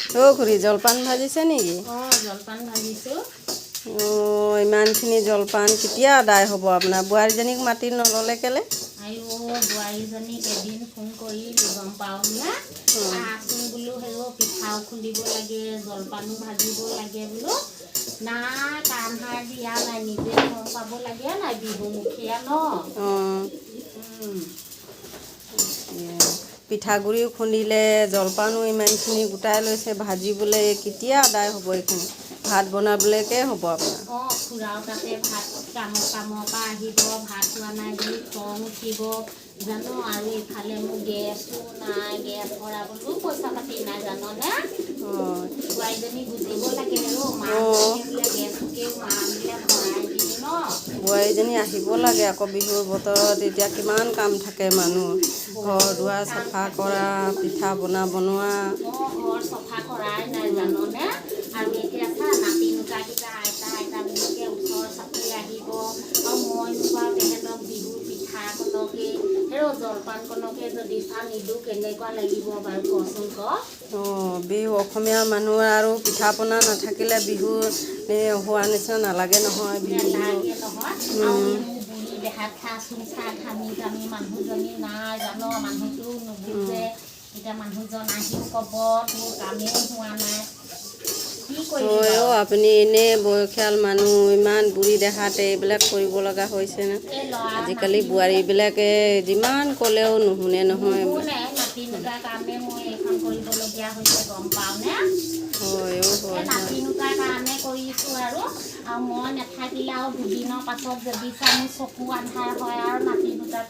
অ' খুৰী জলপান ভাজিছে নেকি? জলপান ভাজিছোঁ। ইমানখিনি জলপান কেতিয়া আদায় হ'ব আপোনাৰ? বোৱাৰীজনীক মাতি নল'লে কেলে? বোৱাৰীজনীক এদিন ফোন কৰি গম পাওঁ নে আছোন বোলো পিঠাও খুন্দিব লাগে জলপানো ভাজিব লাগে বোলো নাই কামসাৰ দিয়া নাই নিজে গম পাব লাগে নাই বিহুমুখীয়া ন। পিঠাগুড়িও খুন্দিলে জলপানো ইমানখিনি গোটাই লৈছে ভাজিবলৈ কেতিয়া আদায় হ'ব এইখিনি? ভাত বনাবলৈকে হ'ব আপোনাৰ? খুৰাও তাতে ভাত কামৰ পৰা আহিব ভাত খোৱা নাই বুলি খং উঠিব জানো আৰু ইফালে মোৰ গেছো নাই গেছ ভৰাবলৈও পইচা পাতি নাই জাননে। বোৱাৰীজনী বুজিব লাগে গেছকে মাবিলাক ভৰাই দিম ন। বোৱাৰীজনী আহিব লাগে আকৌ বিহুৰ বতৰত এতিয়া কিমান কাম থাকে মানুহ ঘৰ দুৱাৰ চাফা কৰা পিঠা বনোৱা ঘৰ চফা কৰাই নাই জাননে আৰু এতিয়া চা নাতি নোতাকেইটা আইতা বুলিকে ওচৰ চাপি আহিব আৰু মই বাৰু তেহেঁতক বিহুৰ পিঠাকণকে জলপানকণকে যদি চা নিদিওঁ কেনেকুৱা লাগিব বাৰু কচোন ক। বিহু অসমীয়া মানুহৰ আৰু পিঠা পনা নাথাকিলে বিহু হোৱা নিচিনা নালাগে নহয় বিহু বুঢ়ী দেহাত খাচোন চাহ ঘামি মানুহজনী নাই জান মানুহটোও নুবুজে এতিয়া মানুহজন আহিও ক'ব তোৰ কামেই হোৱা নাই কি কৰিবি আপুনি এনেই বয়সীয়াল মানুহ ইমান বুঢ়ী দেহাতে এইবিলাক কৰিব লগা হৈছেনে? আজিকালি বোৱাৰীবিলাকে যিমান ক'লেও নুশুনে নহয়। নাতি নোতাৰ কাৰণে মই এইখন কৰিবলগীয়া হৈছে গম পাওঁনে। নাতি নোতাৰ কাৰণে কৰিছোঁ আৰু মই নাথাকিলে আৰু দুদিনৰ পাছত যদি মোৰ চকু আন্ধাৰ হয় আৰু নাতি দুটাক